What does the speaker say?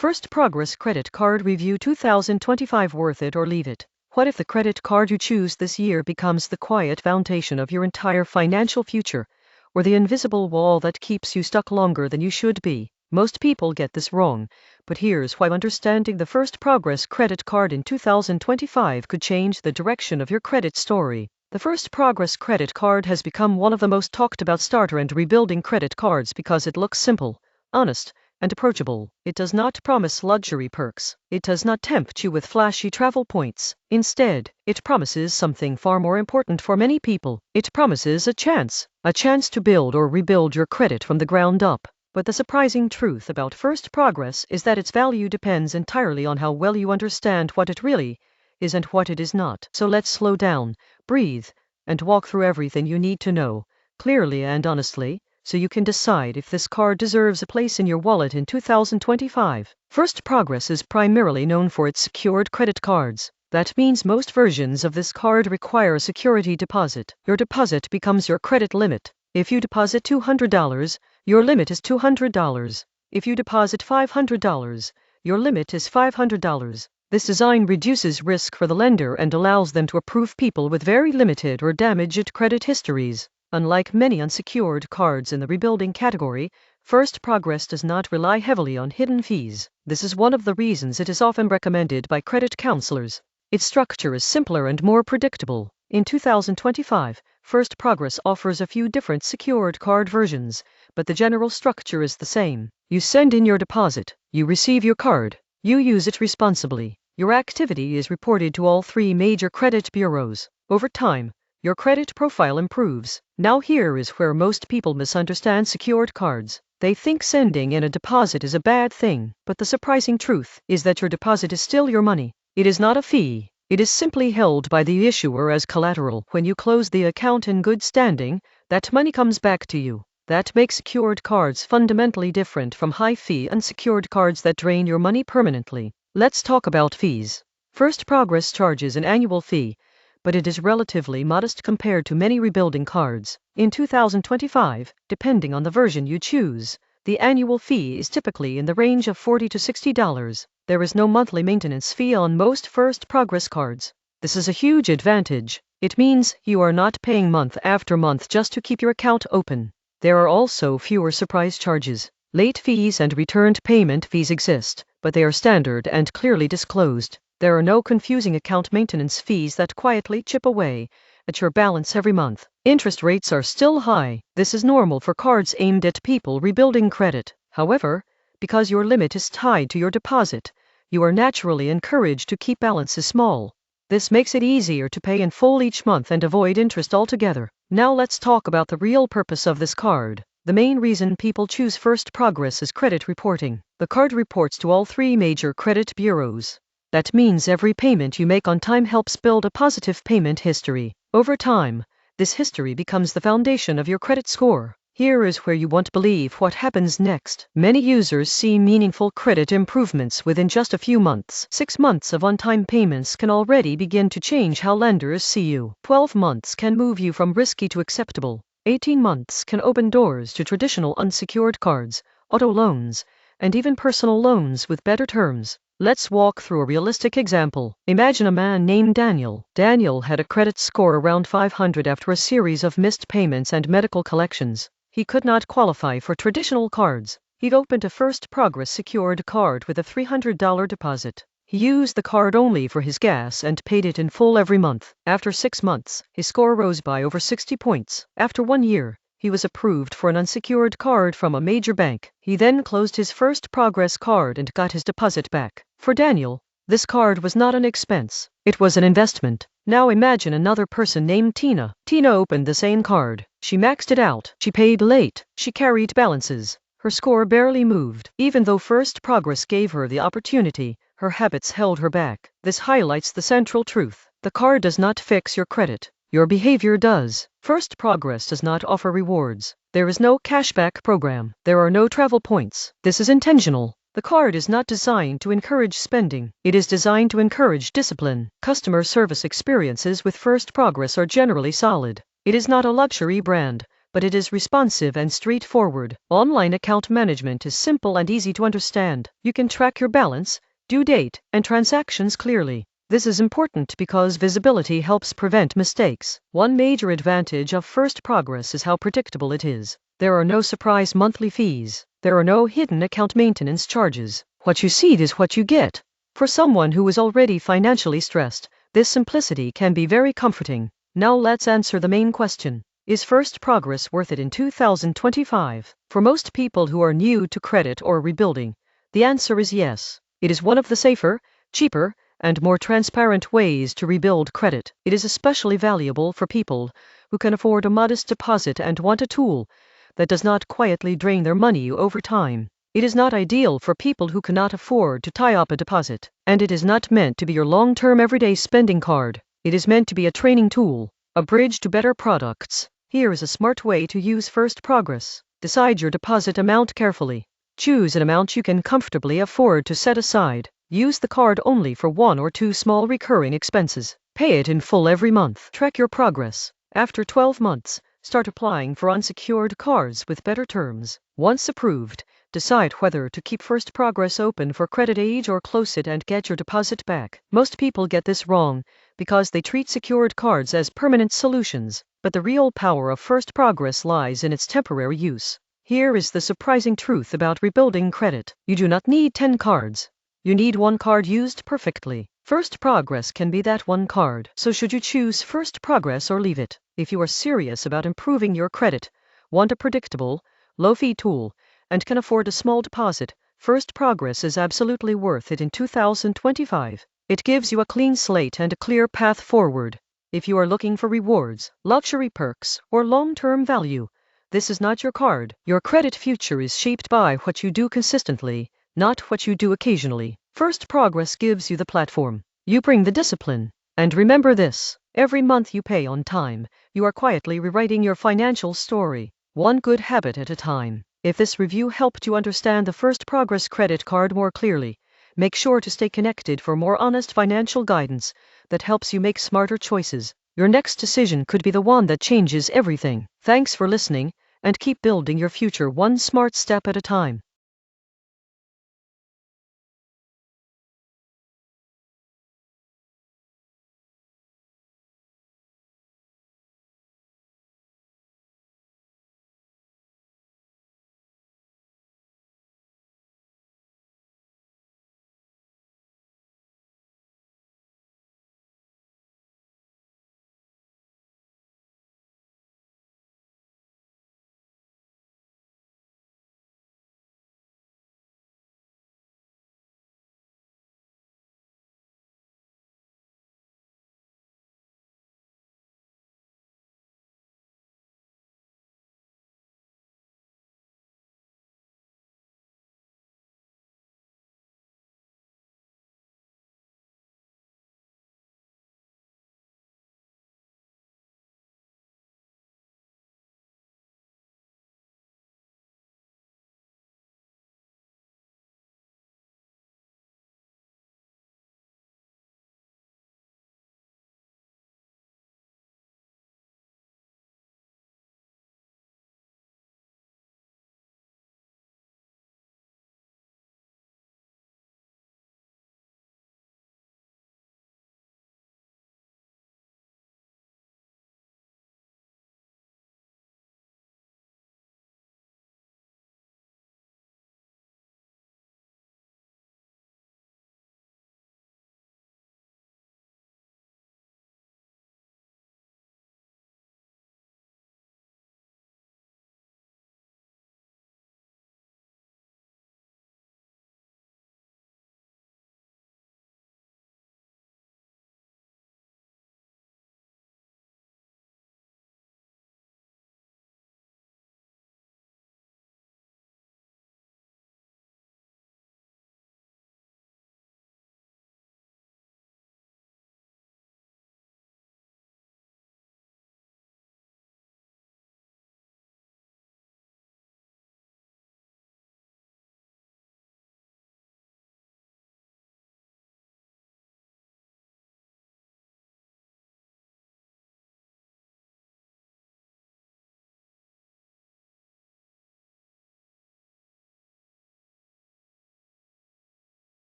First Progress Credit Card Review 2025. Worth it or leave it? What if the credit card you choose this year becomes the quiet foundation of your entire financial future, or the invisible wall that keeps you stuck longer than you should be? Most people get this wrong, but here's why. Understanding the First Progress credit card in 2025 could change the direction of your credit story. The First Progress credit card has become one of the most talked about starter and rebuilding credit cards because it looks simple, honest, and approachable. It does not promise luxury perks. It does not tempt you with flashy travel points. Instead, it promises something far more important for many people. It promises a chance to build or rebuild your credit from the ground up. But the surprising truth about First Progress is that its value depends entirely on how well you understand what it really is and what it is not. So let's slow down, breathe, and walk through everything you need to know, clearly and honestly, so you can decide if this card deserves a place in your wallet in 2025. First Progress is primarily known for its secured credit cards. That means most versions of this card require a security deposit. Your deposit becomes your credit limit. If you deposit $200, your limit is $200. If you deposit $500, your limit is $500. This design reduces risk for the lender and allows them to approve people with very limited or damaged credit histories. Unlike many unsecured cards in the rebuilding category, First Progress does not rely heavily on hidden fees. This is one of the reasons it is often recommended by credit counselors. Its structure is simpler and more predictable. In 2025, First Progress offers a few different secured card versions, but the general structure is the same. You send in your deposit, you receive your card, you use it responsibly. Your activity is reported to all three major credit bureaus. Over time, your credit profile improves. Now here is where most people misunderstand secured cards. They think sending in a deposit is a bad thing, but the surprising truth is that your deposit is still your money. It is not a fee. It is simply held by the issuer as collateral. When you close the account in good standing, that money comes back to you. That makes secured cards fundamentally different from high-fee unsecured cards that drain your money permanently. Let's talk about fees. First Progress charges an annual fee, but it is relatively modest compared to many rebuilding cards. In 2025, depending on the version you choose, the annual fee is typically in the range of $40 to $60. There is no monthly maintenance fee on most First Progress cards. This is a huge advantage. It means you are not paying month after month just to keep your account open. There are also fewer surprise charges. Late fees and returned payment fees exist, but they are standard and clearly disclosed. There are no confusing account maintenance fees that quietly chip away at your balance every month. Interest rates are still high. This is normal for cards aimed at people rebuilding credit. However, because your limit is tied to your deposit, you are naturally encouraged to keep balances small. This makes it easier to pay in full each month and avoid interest altogether. Now let's talk about the real purpose of this card. The main reason people choose First Progress is credit reporting. The card reports to all three major credit bureaus. That means every payment you make on time helps build a positive payment history. Over time, this history becomes the foundation of your credit score. Here is where you won't believe what happens next. Many users see meaningful credit improvements within just a few months. 6 months of on-time payments can already begin to change how lenders see you. 12 months can move you from risky to acceptable. 18 months can open doors to traditional unsecured cards, auto loans, and even personal loans with better terms. Let's walk through a realistic example. Imagine a man named Daniel. Daniel had a credit score around 500 after a series of missed payments and medical collections. He could not qualify for traditional cards. He'd opened a First Progress secured card with a $300 deposit. He used the card only for his gas and paid it in full every month. After 6 months, his score rose by over 60 points. After 1 year, he was approved for an unsecured card from a major bank. He then closed his First Progress card and got his deposit back. For Daniel, this card was not an expense. It was an investment. Now imagine another person named Tina. Tina opened the same card. She maxed it out. She paid late. She carried balances. Her score barely moved. Even though First Progress gave her the opportunity, her habits held her back. This highlights the central truth. The card does not fix your credit. Your behavior does. First Progress does not offer rewards. There is no cashback program. There are no travel points. This is intentional. The card is not designed to encourage spending. It is designed to encourage discipline. Customer service experiences with First Progress are generally solid. It is not a luxury brand, but it is responsive and straightforward. Online account management is simple and easy to understand. You can track your balance, due date, and transactions clearly. This is important because visibility helps prevent mistakes. One major advantage of First Progress is how predictable it is. There are no surprise monthly fees. There are no hidden account maintenance charges. What you see is what you get. For someone who is already financially stressed, this simplicity can be very comforting. Now let's answer the main question. Is First Progress worth it in 2025? For most people who are new to credit or rebuilding, the answer is yes. It is one of the safer, cheaper, and more transparent ways to rebuild credit. It is especially valuable for people who can afford a modest deposit and want a tool that does not quietly drain their money over time. It is not ideal for people who cannot afford to tie up a deposit, and it is not meant to be your long-term everyday spending card. It is meant to be a training tool, a bridge to better products. Here is a smart way to use First Progress. Decide your deposit amount carefully. Choose an amount you can comfortably afford to set aside. Use the card only for 1 or 2 small recurring expenses. Pay it in full every month. Track your progress. After 12 months, start applying for unsecured cards with better terms. Once approved, decide whether to keep First Progress open for credit age or close it and get your deposit back. Most people get this wrong because they treat secured cards as permanent solutions, but the real power of First Progress lies in its temporary use. Here is the surprising truth about rebuilding credit. You do not need 10 cards. You need 1 card used perfectly. First Progress can be that 1 card. So should you choose First Progress or leave it? If you are serious about improving your credit, want a predictable, low-fee tool, and can afford a small deposit, First Progress is absolutely worth it in 2025. It gives you a clean slate and a clear path forward. If you are looking for rewards, luxury perks, or long-term value, this is not your card. Your credit future is shaped by what you do consistently, not what you do occasionally. First Progress gives you the platform. You bring the discipline. And remember this, every month you pay on time, you are quietly rewriting your financial story, one good habit at a time. If this review helped you understand the First Progress credit card more clearly, make sure to stay connected for more honest financial guidance that helps you make smarter choices. Your next decision could be the one that changes everything. Thanks for listening, and keep building your future one smart step at a time.